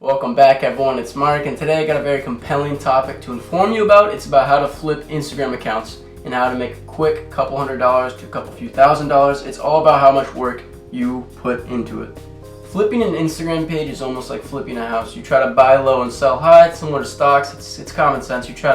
Welcome back, everyone. It's Mark, and today I got a very compelling topic to inform you about. It's about how to flip Instagram accounts and how to make a quick couple $100s to a couple few $1,000s. It's all about how much work you put into it. Flipping an Instagram page is almost like flipping a house. You try to buy low and sell high. It's similar to stocks. It's common sense. You try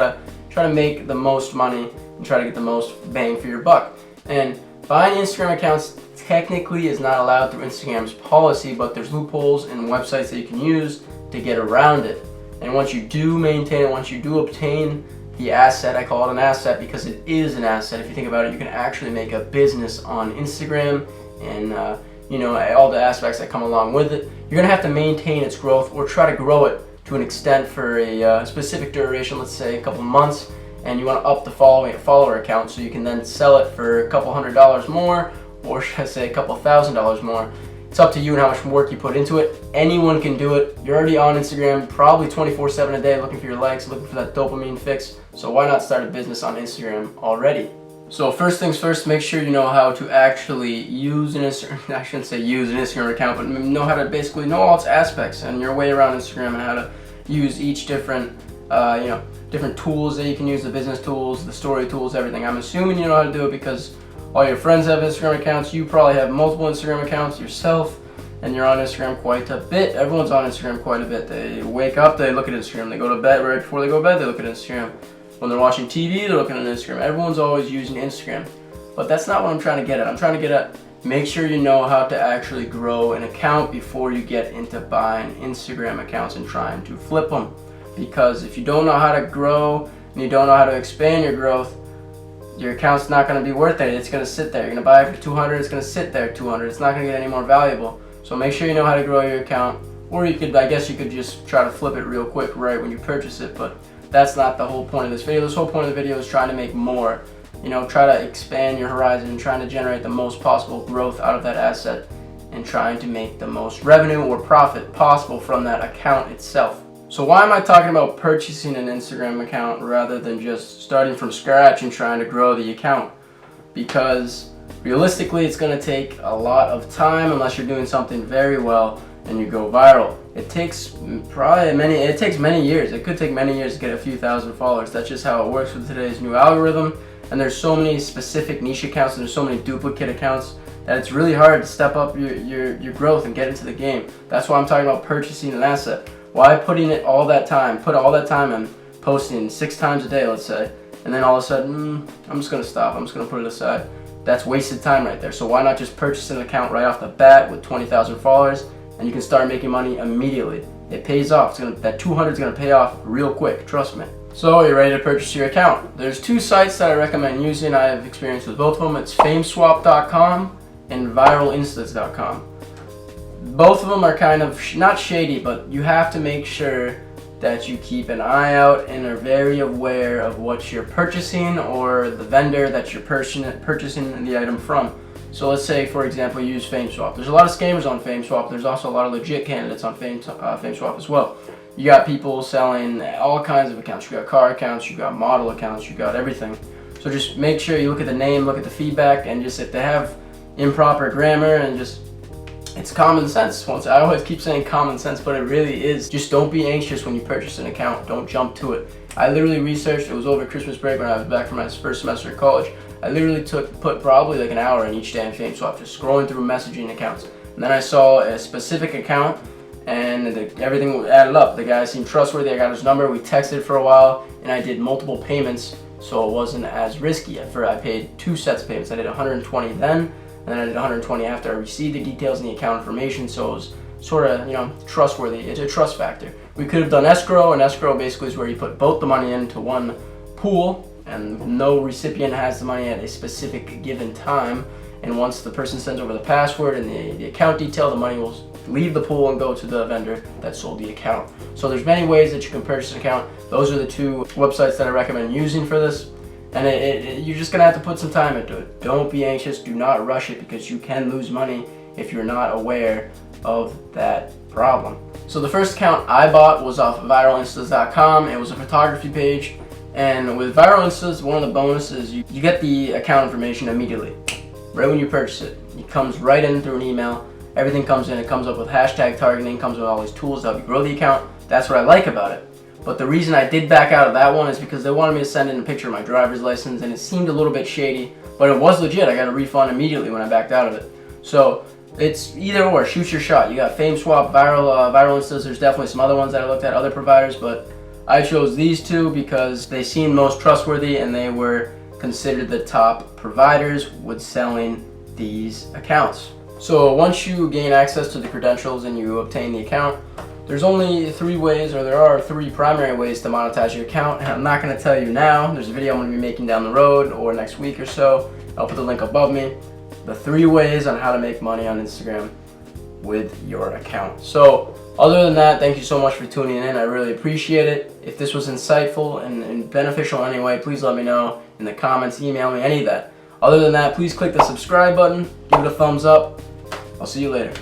to make the most money and try to get the most bang for your buck. And buying Instagram accounts technically is not allowed through Instagram's policy, but there's loopholes and websites that you can use to get around it. And once you do maintain it, once you do obtain the asset, I call it an asset because it is an asset. If you think about it, you can actually make a business on Instagram and all the aspects that come along with it. You're gonna have to maintain its growth or try to grow it to an extent for a specific duration, let's say a couple months, and you want to up the follower account so you can then sell it for a couple $100s more, or should I say a couple $1,000s more. It's up to you and how much work you put into it. Anyone can do it. You're already on Instagram probably 24/7 a day looking for your likes, looking for that dopamine fix. So why not start a business on Instagram already? So first things first, make sure you know how to actually use an Instagram, I shouldn't say use an Instagram account, but know how to basically know all its aspects and your way around Instagram and how to use each different different tools that you can use, the business tools, the story tools, everything. I'm assuming you know how to do it because all your friends have Instagram accounts. You probably have multiple Instagram accounts yourself, and you're on Instagram quite a bit. Everyone's on Instagram quite a bit. They wake up, they look at Instagram. They go to bed, right before they go to bed, they look at Instagram. When they're watching TV, they're looking at Instagram. Everyone's always using Instagram. But that's not what I'm trying to get at. I'm trying to get at, make sure you know how to actually grow an account before you get into buying Instagram accounts and trying to flip them. Because if you don't know how to grow and you don't know how to expand your growth, your account's not going to be worth it. It's going to sit there. You're going to buy it for 200, it's going to sit there 200. It's not going to get any more valuable. So make sure you know how to grow your account, or you could just try to flip it real quick right when you purchase it, but that's not the whole point of this video. This whole point of the video is trying to make more. Try to expand your horizon and trying to generate the most possible growth out of that asset and trying to make the most revenue or profit possible from that account itself. So why am I talking about purchasing an Instagram account rather than just starting from scratch and trying to grow the account? Because realistically, it's going to take a lot of time unless you're doing something very well and you go viral. It takes many years. It could take many years to get a few thousand followers. That's just how it works with today's new algorithm. And there's so many specific niche accounts and there's so many duplicate accounts that it's really hard to step up your growth and get into the game. That's why I'm talking about purchasing an asset. Why put all that time in posting 6 times a day, let's say, and then all of a sudden, I'm just gonna stop, I'm just gonna put it aside. That's wasted time right there. So why not just purchase an account right off the bat with 20,000 followers and you can start making money immediately. It pays off. That 200 is gonna pay off real quick, trust me. So you're ready to purchase your account. There's 2 sites that I recommend using. I have experience with both of them. It's fameswap.com and viralinstants.com. Both of them are kind of not shady, but you have to make sure that you keep an eye out and are very aware of what you're purchasing or the vendor that you're purchasing the item from. So let's say, for example, you use FameSwap. There's a lot of scammers on FameSwap. There's also a lot of legit candidates on FameSwap as well. You got people selling all kinds of accounts. You got car accounts, you got model accounts, you got everything. So just make sure you look at the name, look at the feedback, and just if they have improper grammar and just it's common sense. I always keep saying common sense, but it really is. Just don't be anxious when you purchase an account. Don't jump to it. I literally researched, it was over Christmas break when I was back from my first semester of college. I literally put probably like an hour in each day on FameSwap, just scrolling through messaging accounts. And then I saw a specific account and everything added up. The guy seemed trustworthy, I got his number, we texted for a while, and I did multiple payments, so it wasn't as risky. I paid 2 sets of payments. I did 120 then, and then I did 120 after I received the details and the account information, so it was sort of, trustworthy. It's a trust factor. We could have done escrow, and escrow basically is where you put both the money into one pool, and no recipient has the money at a specific given time, and once the person sends over the password and the account detail, the money will leave the pool and go to the vendor that sold the account. So there's many ways that you can purchase an account. Those are the 2 websites that I recommend using for this. And you're just going to have to put some time into it. Don't be anxious. Do not rush it because you can lose money if you're not aware of that problem. So the first account I bought was off viralinstants.com. It was a photography page. And with Viral Instas, one of the bonuses, you get the account information immediately. Right when you purchase it. It comes right in through an email. Everything comes in. It comes up with hashtag targeting, comes with all these tools to help you grow the account. That's what I like about it. But the reason I did back out of that one is because they wanted me to send in a picture of my driver's license, and it seemed a little bit shady, but it was legit. I got a refund immediately when I backed out of it. So it's either or, shoot your shot. You got FameSwap, Viral Instas. There's definitely some other ones that I looked at, other providers, but I chose these two because they seemed most trustworthy and they were considered the top providers with selling these accounts. So once you gain access to the credentials and you obtain the account, there's only three ways, or there are three primary ways to monetize your account, and I'm not going to tell you now. There's a video I'm going to be making down the road or next week or so. I'll put the link above me. The 3 ways on how to make money on Instagram with your account. So other than that, thank you so much for tuning in. I really appreciate it. If this was insightful and beneficial in any way, please let me know in the comments, email me, any of that. Other than that, please click the subscribe button, give it a thumbs up. I'll see you later.